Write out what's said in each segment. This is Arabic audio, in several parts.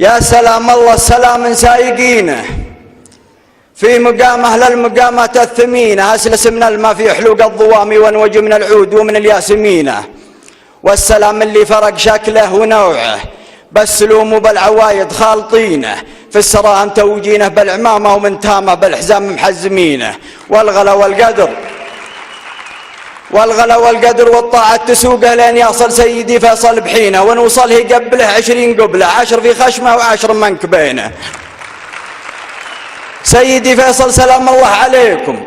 يا سلام الله السلام سايقينه في مقامه للمقامات الثمينة، أسلس من الماء في حلوق الضوامي وانوج من العود ومن الياسمينة، والسلام اللي فرق شكله ونوعه بالسلوم وبالعوايد خالطينه، في السراهم توجينه بالعمامة ومن تامه بالحزام محزمينه، والغلا والقدر والطاعة تسوقه لين يصل سيدي فيصل بحينه، ونوصله يقبله 20 قبله، 10 في خشمه و10 منكبينه. سيدي فيصل سلام الله عليكم،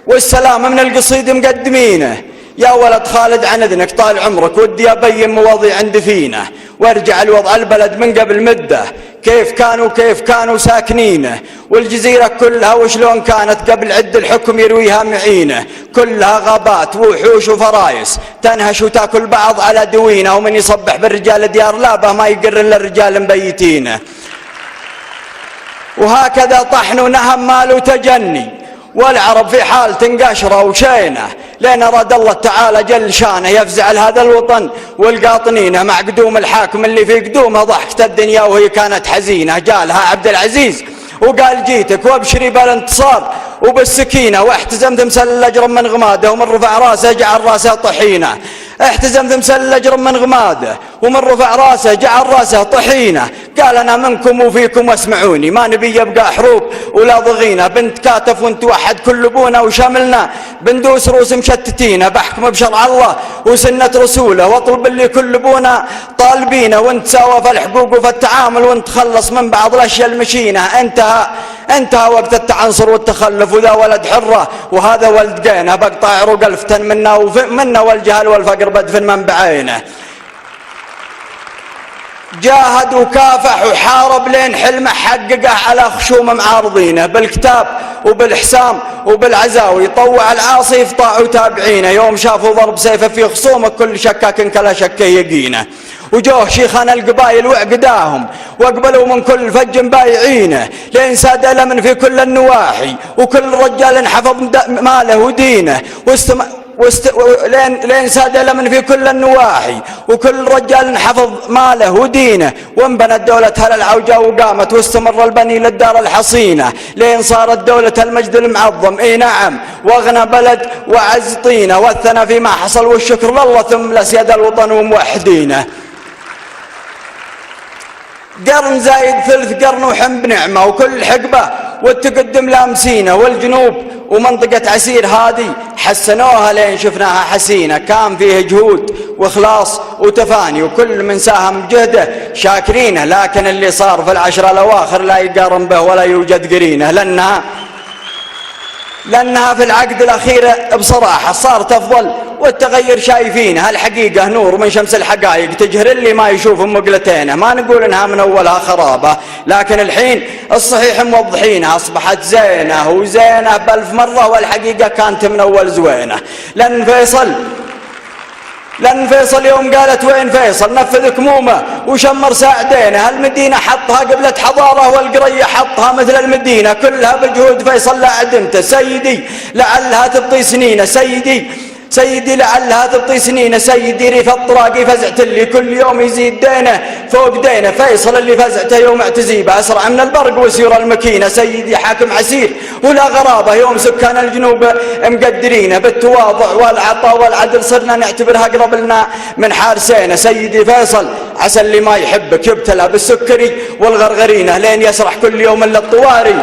والسلام من القصيد مقدمينه. يا ولد خالد عن اذنك طال عمرك، ودي ابين مواضيع عند فينه، وارجع الوضع البلد من قبل مده، كيف كانوا ساكنينه، والجزيره كلها وشلون كانت قبل عد الحكم يرويها معينه، كلها غابات ووحوش وفرايس تنهش وتاكل بعض على دوينه، ومن يصبح بالرجال ديار لابه ما يقر الا الرجال مبيتينه. وهكذا طحن ونهم مال وتجني، والعرب في حال تنقشره وشينه، لين أراد الله تعالى جل شانه يفزع لهذا الوطن والقاطنينه، مع قدوم الحاكم اللي في قدومه ضحكت الدنيا وهي كانت حزينه. جالها عبد العزيز وقال جيتك وابشري بالانتصار وبالسكينه، واحتزم تمثال الاجرم من غماده، ومن رفع راسه جعل راسه طحينه. احتزم تمثال الاجرم من غماده، ومن رفع راسه جعل راسه طحينه. قال انا منكم وفيكم واسمعوني، ما نبي يبقى حروب ولا ضغينه، بنتكاتف ونتوحد كل ابونا وشملنا، بندوس روس مشتتينه، بحكم بشرع الله وسنه رسوله، واطلب اللي كل ابونا طالبينه، ونتساوى في الحقوق وفي التعامل، ونتخلص من بعض الاشياء المشينه. انتهى وقت التعنصر والتخلف، وذا ولد حره وهذا ولد قينه، بقطع عروق الفتن منا والجهل والفقر بدفن من بعينه. جاهد وكافح وحارب لين حلمه حققه على خشوم معارضينه، بالكتاب وبالحسام وبالعزاوي طوع العاصي في طاع وتابعينه، يوم شافوا ضرب سيفه في خصومه كل شكاك كلا شك يقينه. وجوه شيخان القبائل وعقداهم واقبلوا من كل فج بايعينه، لين ساد لمن في كل النواحي، وكل رجال حفظ ماله ودينه، لين ساد لمن في كل النواحي، وكل رجال حفظ ماله ودينه، وانبنت دولة هل العوجة وقامت، واستمر البني للدار الحصينة، لين صارت دولة المجد المعظم. اي نعم، واغنى بلد وعز طينه، والثنى فيما حصل والشكر لله ثم لسياد الوطن وموحدينه. قرن زايد ثلث قرن وحم بنعمة، وكل حقبة والتقدم لامسينه، والجنوب ومنطقة عسير هذه حسنوها لين شفناها حسينة، كان فيه جهود واخلاص وتفاني، وكل من ساهم بجهده شاكرينه، لكن اللي صار في العشرة الاواخر لا يقارن به ولا يوجد قرينه، لأنها في العقد الأخير بصراحة صارت أفضل، والتغير شايفينه. الحقيقة نور من شمس الحقائق تجهر اللي ما يشوف مقلتينه، ما نقول إنها من أولها خرابة، لكن الحين الصحيح موضحينها، أصبحت زينة وزينة بألف مرة، والحقيقة كانت من أول زوينة. لأن فيصل يوم قالت وين فيصل نفذ كمومه وشمر ساعدينه، المدينة حطها قبلة حضارة، والقرية حطها مثل المدينة، كلها بجهود فيصل لا عدمته. سيدي لعلها تبطي سنينه، سيدي لعلها تبطي سنينه، سيدي ريف الطراقي فزعت اللي كل يوم يزيد دينه فوق دينه، فيصل اللي فزعته يوم اعتزيبه أسرع من البرق وسير المكينة. سيدي حاكم عسير ولا غرابة، يوم سكان الجنوب مقدرينه، بالتواضع والعطاء والعدل صرنا نعتبرها أقرب لنا من حارسينه. سيدي فيصل عسى اللي ما يحبك يبتلى بالسكري والغرغرينه، لين يسرح كل يوم إلا الطواري.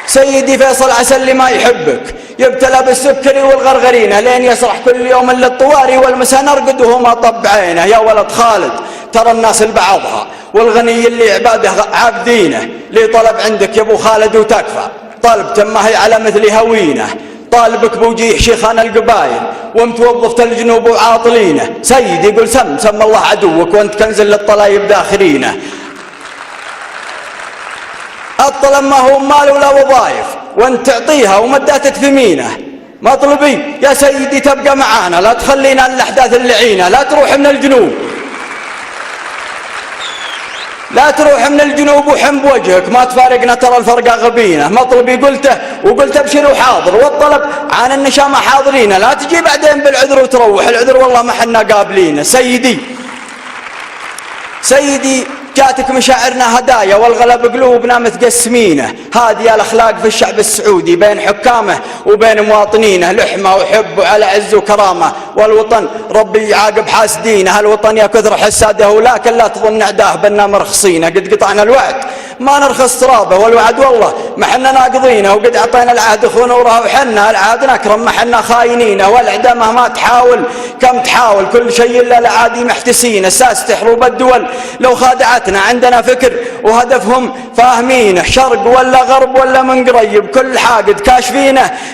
سيدي فيصل عسى اللي ما يحبك يبتلى بالسكري والغرغرينه، لين يسرح كل يوم الا الطواري، والمسا نرقد وهما طب عينه. يا ولد خالد ترى الناس لبعضها، والغني اللي عباده عابدينه، لي طلب عندك يا ابو خالد وتكفى، طلب ما هي على مثل هوينه، طالبك بوجيه شيخان القبايل ومتوظفة الجنوب وعاطلينه. سيدي يقول سم الله عدوك، وانت كنز للطلايب داخرينه. الطلب ما هو مال ولا وظائف، وانت تعطيها ومداتك في مينه. مطلبي يا سيدي تبقى معانا، لا تخلينا الاحداث اللعينه، لا تروح من الجنوب، لا تروح من الجنوب وحم بوجهك، ما تفارقنا ترى الفرقة غبينه. مطلبي قلته وقلت ابشر وحاضر، والطلب عن النشامة حاضرين، لا تجي بعدين بالعذر وتروح، العذر والله ما حنا قابلينه. سيدي جاتك مشاعرنا هدايا والغلب قلوبنا متقسمينه. هذه الأخلاق في الشعب السعودي بين حكامه وبين مواطنينه، لحمة وحب وعلى عز وكرامة. والوطن ربي يعاقب حاسدينه، الوطن يا كثر حساده ولكن لا تظن عداه بنا مرخصينه. قد قطعنا الوعد ما نرخص ترابه، والوعد والله ما حنا ناقضينه، وقد اعطينا العهد خنوره وحنا العهد نكرم ما حنا خاينينه. والعدا مهما تحاول كم تحاول كل شيء الا العادي محتسينه. ساسة حروب الدول لو خادعتنا عندنا فكر وهدفهم فاهمينه، شرق ولا غرب ولا من قريب كل حاقد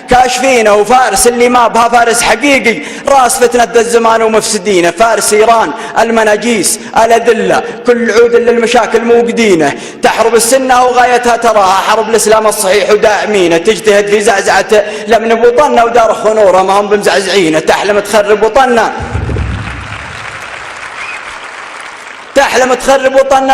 كاشفينه. وفارس اللي ما بها فارس حقيقي راس فتنة الزمان ومفسدينه. فارس ايران المناجيس الأدلة كل عود للمشاكل موقدينه. تحرب السنة وغايتها تراها حرب الإسلام الصحيح وداعمينه. تجتهد في زعزعته لمن بوطننا ودار خنوره ما هم بمزعزعينه. تحلم تخرب وطننا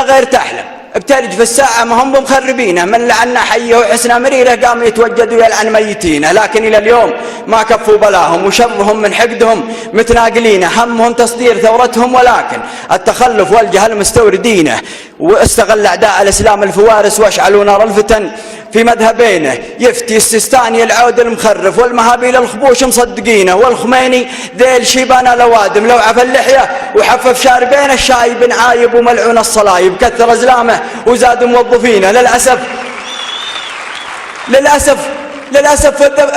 غير تحلم بترج في الساعة ما هم بمخربينه. من لعنا حيه وحسنا مريره قام يتوجد ويلعن ميتينه. لكن إلى اليوم ما كفوا بلاهم وشرهم من حقدهم متناقلينه. همهم تصدير ثورتهم ولكن التخلف والجهل مستوردينه. واستغل أعداء الإسلام الفوارس واشعلوا نار الفتن في مذهبينه. يفتي السيستاني العود المخرف والمهابيل الخبوش مصدقينه. والخميني ذيل شيبان الأوادم لو عفى اللحية وحفف شاربين الشايب عايب وملعون الصلايب. كثر أزلامه وزاد موظفينه. للأسف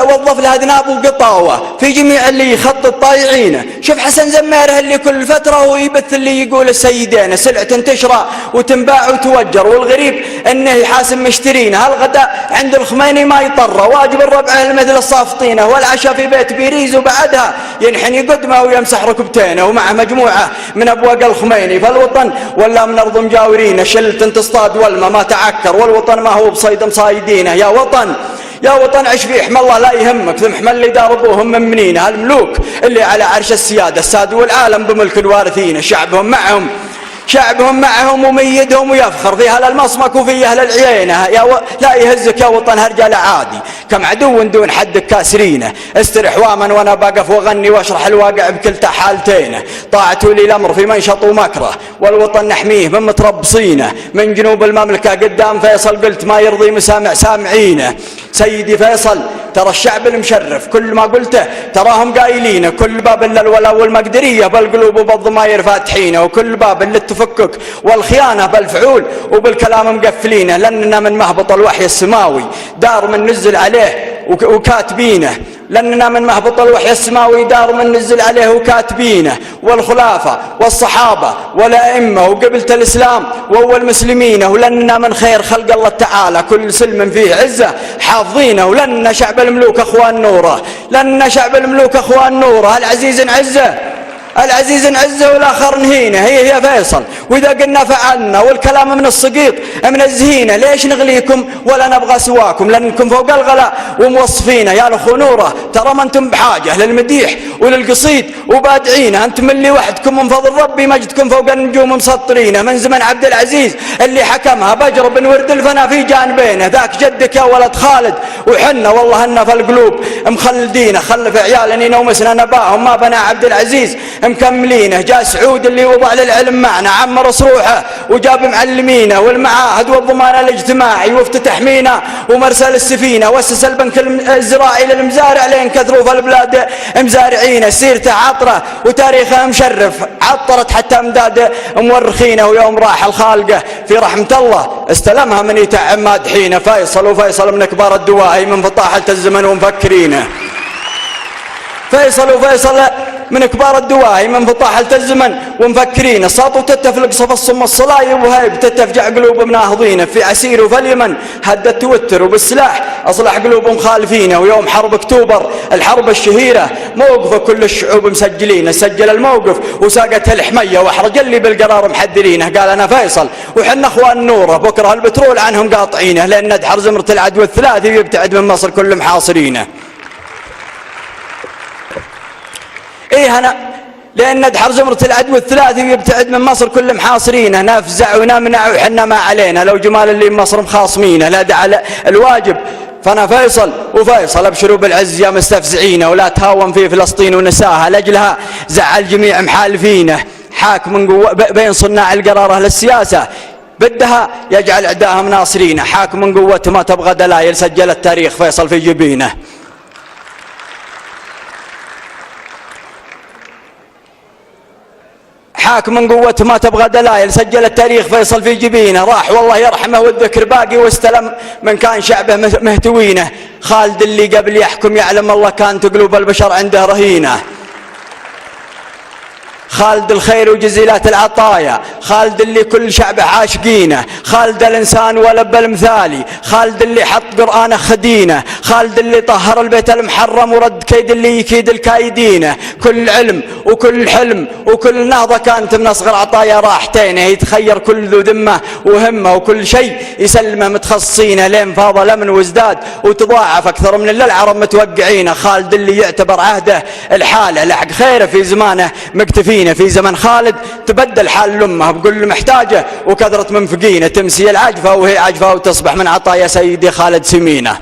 وظف له أذناب وقطاوة في جميع اللي يخطط طايعينه. شوف حسن زميره اللي كل فترة ويبث اللي يقول السيدين سلعة تشرى وتنباع وتوجر. والغريب انه يحاسب مشترينه. الغداء عند الخميني ما يطره، واجب الربع مثل الصافطينه. والعشاء في بيت بيريز وبعدها ينحني قدمه ويمسح ركبتينه. ومع مجموعة من أبواق الخميني فالوطن ولا من أرض مجاورينه. شلت تصطاد والما ما تعكر والوطن ما هو بصيد مصايدينه. يا وطن عش في حمى الله لا يهمك ثم حمى اللي دار ابوهم من منينه. الملوك اللي على عرش السيادة السادوا العالم بملك الوارثين. شعبهم معهم وميدهم ويفخر في أهل المصمك وفي أهل العيينة. لا يهزك يا وطن هرجال عادي كم عدو دون حدك كاسرينه. استرح واما وانا بقف واغني واشرح الواقع بكلتا حالتينه. طاعة ولي الامر في منشط ومكره والوطن نحميه من متربصينه. من جنوب المملكة قدام فيصل قلت ما يرضي مسامع سامعينه. سيدي فيصل ترى الشعب المشرف كل ما قلته تراهم قايلينه. كل باب الا الولا والمقدريه بالقلوب وبالضماير فاتحينه. وكل باب الا التفكك والخيانه بالفعول وبالكلام مقفلينه. لاننا من مهبط الوحي السماوي دار من نزل عليه وكاتبينه. لأننا من مهبط الوحي السماوي دار من نزل عليه وكاتبينه. والخلافة والصحابة والأئمة وقبلة الإسلام وأول مسلمين. ولأننا من خير خلق الله تعالى كل سلم فيه عزة حافظينه. ولأننا شعب الملوك أخوان نوره. العزيز عزه والآخر نهينه. هي فيصل وإذا قلنا فعلنا والكلام من السقيط من الزهينة. ليش نغليكم ولا نبغى سواكم لأنكم فوق الغلاء وموصفينه. يا الخنورة ترى ما أنتم بحاجة للمديح وللقصيد وبادعينه. أنتم اللي وحدكم من فضل ربي مجدكم فوق النجوم مسطرينه. من زمن عبد العزيز اللي حكمها بجر بن ورد الفنا في جانبينه. ذاك جدك يا ولد خالد وحنا والله إنا في القلوب مخلدينه. خلف عيالنا نومسنا نباهم ما بنى عبد العزيز مكملينه. جاء سعود اللي وضع للعلم معنا عمر صروحه وجاب معلمينه. والمعاهد والضمان الاجتماعي وافتتح مينا ومرسل السفينه. واسس البنك الزراعي للمزارع لين كثروا في البلاد مزارعينه. سيرته عطره وتاريخه مشرف عطرت حتى امداد مورخينه. ويوم راح الخالقه في رحمه الله استلمها من يتعم مادحينه. وفيصل من كبار الدواعي من فطاحه الزمن ومفكرينه. فيصل من كبار الدواهي من فطاحة الزمن ومفكرين. الساط تتفلق صف الصم الصلايب وهيب تتفجع قلوب مناهضينه. في عسير وفي اليمن هد التوتر وبالسلاح أصلح قلوب مخالفينه. ويوم حرب أكتوبر الحرب الشهيرة موقف كل الشعوب مسجلينه. سجل الموقف وساقت الحمية واحرج اللي بالقرار محذرينه. قال أنا فيصل وحنا أخوان نوره بكرة البترول عنهم قاطعينه. لأن ندحر زمرة العدو الثلاثي ويبتعد من مصر كل محاصرينه. لأن ندحر زمرة العدو الثلاثي ويبتعد من مصر كل محاصرينه. نفزع ونمنع وحنا ما علينا لو جمال اللي مصر مخاصمينه. لا دع الواجب فأنا فيصل أبشروا بالعز يا مستفزعينه. ولا تهاون في فلسطين ونساها لأجلها زعل جميع محالفينه. حاكم قوة بين صناع القرار أهل السياسة بدها يجعل أعدائهم ناصرين، حاكم قوة ما تبغى دلائل سجل التاريخ فيصل في جبينه. حاكم من قوة ما تبغى دلائل سجل التاريخ فيصل في جبينه، راح والله يرحمه والذكر باقي واستلم من كان شعبه مهتوينه. خالد اللي قبل يحكم يعلم الله كانت قلوب البشر عنده رهينه. خالد الخير وجزيلات العطايا، خالد اللي كل شعبه عاشقينه، خالد الإنسان ولب المثالي، خالد اللي حط قرآنه خدينه، خالد اللي طهر البيت المحرم ورد كيد اللي يكيد الكايدينه. كل علم وكل حلم وكل نهضة كانت من أصغر عطايا راحتينه، يتخير كل ذو ذمة وهمة وكل شيء يسلمه متخصصينه، لين فاضل من وازداد وتضاعف أكثر من اللي العرب متوقعينه. خالد اللي يعتبر عهده الحالة لحق خيره في زمانه مكتفين، في زمن خالد تبدل حال الأمة بكل محتاجة وكثرة منفقينه، تمسي العجفة وهي عجفة وتصبح من عطايا سيدي خالد سمينة.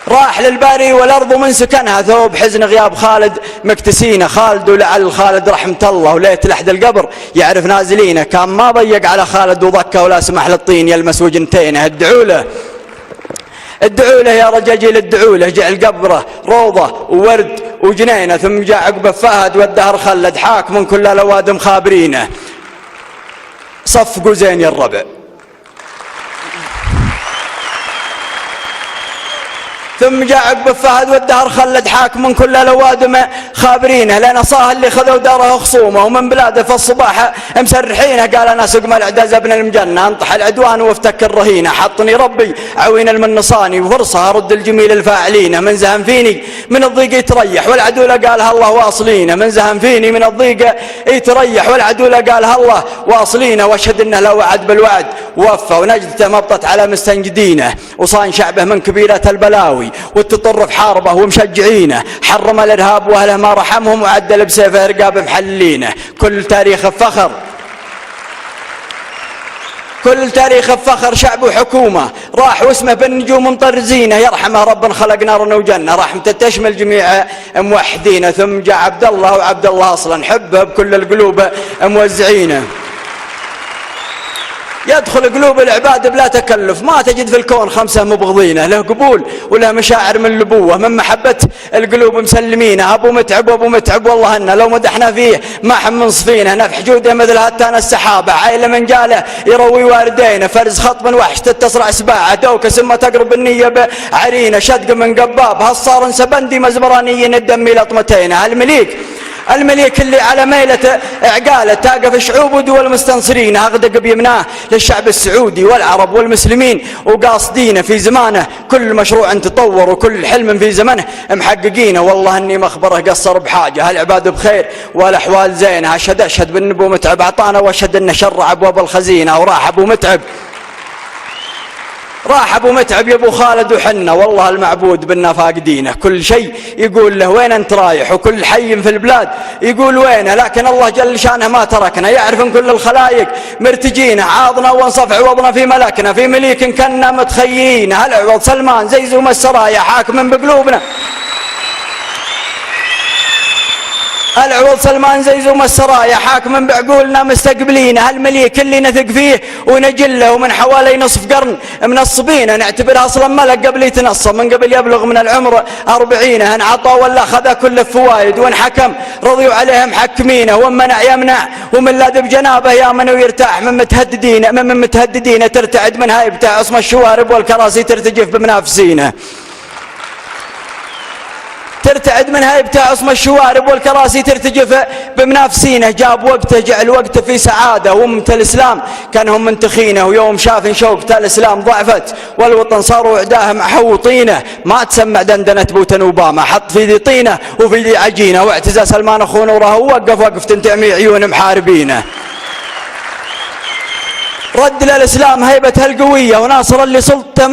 راح للباري والأرض من سكنها ثوب حزن غياب خالد مكتسينه. خالد ولعل خالد رحمة الله وليت لحد القبر يعرف نازلينه، كان ما ضيق على خالد وضكه ولا سمح للطين يلمس وجنتينه. ادعوا له ادعوا له يا رجاجيل ادعوا له، جعل قبره روضة وورد وجنينه. ثم جاء عقبه فهد والدهر خلد، حاكم كل الأوادم خابرينه. صفقوا زين يا الربع. ثم جاء عقب فهد والدهر خلد، حاكم من كل الأوادم خابرينه. لأن صاه اللي خذوا داره خصومه ومن بلاده في الصباح مسرحينه. قال أنا سقم العداز ابن المجنة، انطح العدوان وافتك الرهينة. حطني ربي عوين المنصاني وفرصة أرد الجميل الفاعلين. من زهم فيني من الضيق يتريح والعدولة قالها الله واصلينه. من زهم فيني من الضيق يتريح والعدولة قالها الله واصلينه. واشهد انه لو وعد بالوعد ووفى ونجدته مبطت على مستنجدينه. وصان شعبه من كبيرة البلاوي والتطرف حاربه ومشجعينه. حرم الارهاب واهله ما رحمهم وعدل بسيفه رقاب محلينه. كل تاريخ الفخر كل تاريخ الفخر شعب وحكومه راح واسمه بالنجوم مطرزينه. يرحمه رب خلق نار وجنه، رحمته تشمل جميع موحدينه. ثم جاء عبد الله وعبد الله اصلا حبه بكل القلوب موزعينه. يدخل قلوب العباد بلا تكلف، ما تجد في الكون خمسة مبغضينه. له قبول وله مشاعر من الأبوة، من محبة القلوب مسلمينه. أبو متعب وأبو متعب والله إنه لو مدحنا فيه ما حم منصفينه. نفح جوده مثل هتان السحابة، عائلة من جاله يروي واردينه. فرز خط من وحش تتصرع سباعه، دوكة سمة تقرب النية بعرينه. شدق من قباب هالصار سبندي مزبرانيين الدم لطمتينه. المليك اللي على ميلة اعقاله تاقف شعوب ودول مستنصرين. اغدق بيمناه للشعب السعودي والعرب والمسلمين وقاصدينه. في زمانه كل مشروع تطور وكل حلم في زمنه محققينه. والله اني مخبره قصر بحاجه، هالعباد بخير والاحوال زينه. اشهد بالنبو متعب عطانا، واشهد انه شرع ابواب الخزينه. وراح ابو متعب يا ابو خالد وحنا، والله المعبود بنا فاقدينه. كل شيء يقول له وين انت رايح، وكل حي في البلاد يقول وينه. لكن الله جل شانه ما تركنا، يعرف ان كل الخلايق مرتجينه. عاضنا وانصف عوضنا في ملكنا، في مليك كنا متخيرين. هالعوض سلمان زي زوم السرايا حاكم بقلوبنا. العوض سلمان زي زوم السرايا حاكم بعقولنا مستقبلين. هالمليك اللي نثق فيه ونجله، ومن حوالي نصف قرن منصبينه. نعتبرها اصلا ملك قبل يتنصب، من قبل يبلغ من العمر 40. ان عطى ولا خذ كل الفوايد، وان حكم رضيوا عليه محكمينه. ومن منع يمنع، ومن لاذ بجنابه يامن ويرتاح. من متهددين ترتعد من هايبته. عصم الشوارب والكراسي ترتجف بمنافسينه. ترتعد من هيبته عصم الشوارب والكراسي ترتجف بمنافسينه. جاب وقته جعل وقته في سعاده، وأمة الإسلام كانهم منتخينه. ويوم شاف شوكة الإسلام ضعفت والوطن صاروا عداه محوطينه. ما تسمع دندنة بوتن أوباما، حط في ذي طينه وفي ذي عجينه. واعتزى سلمان أخو نوره ووقف تنتعمي عيون محاربينه. رد للإسلام هيبتها القوية، وناصر اللي سلطته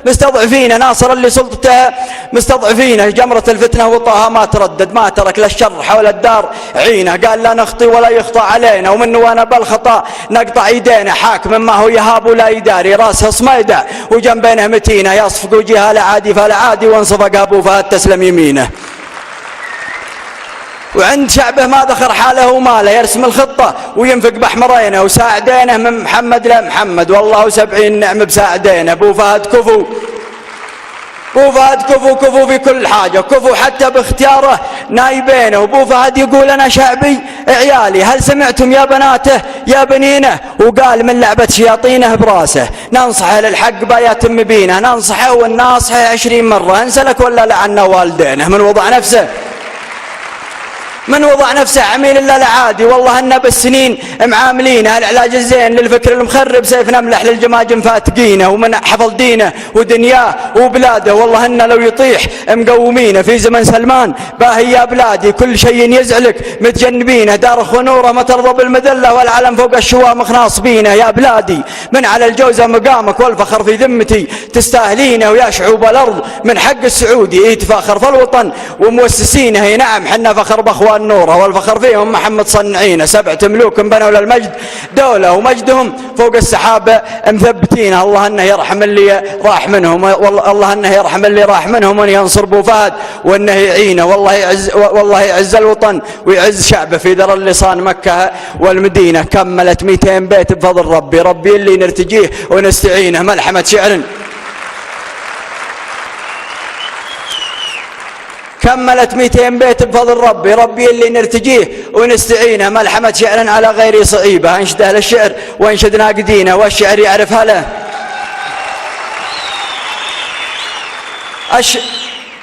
مستضعفينه. ناصر اللي سلطته مستضعفينه. جمرة الفتنة وطاها ما تردد، ما ترك للشر حول الدار عينه. قال لا نخطي ولا يخطى علينا، ومن وانا بالخطا نقطع ايدينا. حاكم ما هو يهاب ولا يداري، راسه صميدة وجنبينه متينه. يصفق وجهها لعادي فلا عادي، وانصفق ابو فهد تسلم يمينه. وعند شعبه ما ذخر حاله وماله، يرسم الخطة وينفق بأحمرينه وساعدينه من محمد لمحمد، والله 70 نعم بساعدينه. ابو فهد كفو، ابو فهد كفو كفو في كل حاجة، كفو حتى باختياره نايبينه. وابو فهد يقول انا شعبي عيالي، هل سمعتم يا بناته يا بنينه؟ وقال من لعبة شياطينه براسه، ننصحه للحق بايا تم بينه، ننصحه والناصحه 20 مرة، انسلك ولا لعنا والدينه. من وضع نفسه عميل الا العادي، والله انه بالسنين معاملينه، العلاج الزين للفكر المخرب سيف نملح للجماجم فاتقينه، ومن حفظ دينه ودنياه وبلاده، والله انه لو يطيح مقومينه. في زمن سلمان باهي يا بلادي كل شيء يزعلك متجنبينه، دارخ ونوره ما ترضى بالمذله والعلم فوق الشوامخ ناصبينه. يا بلادي من على الجوزه مقامك والفخر في ذمتي تستاهلينه، ويا شعوب الارض من حق السعودي يتفاخر في الوطن ومؤسسينه. نعم حنا فخر باخوان نوره والفخر فيهم محمد صنعينه، 7 ملوك بنوا للمجد دولة ومجدهم فوق السحابة مثبتينه. الله انه يرحم اللي راح منهم، والله انه يرحم اللي راح منهم، وان ينصر ابو فهد وانه يعينه، والله يعز الوطن ويعز شعبه في ذر اللصان مكة والمدينة. كملت 200 بيت بفضل ربي اللي نرتجيه ونستعينه. ملحمة شعر كملت 200 بيت بفضل ربي اللي نرتجيه ونستعينه. ملحمة شعر على غير صعيبة، انشد اهل الشعر وانشد ناقدينه، والشعر يعرف هله.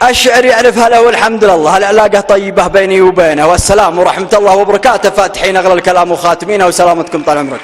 الشعر يعرف هله، والحمد لله العلاقة طيبة بيني وبينه. والسلام ورحمة الله وبركاته. فاتحين اغلى الكلام وخاتمينه، وسلامتكم طال عمرك.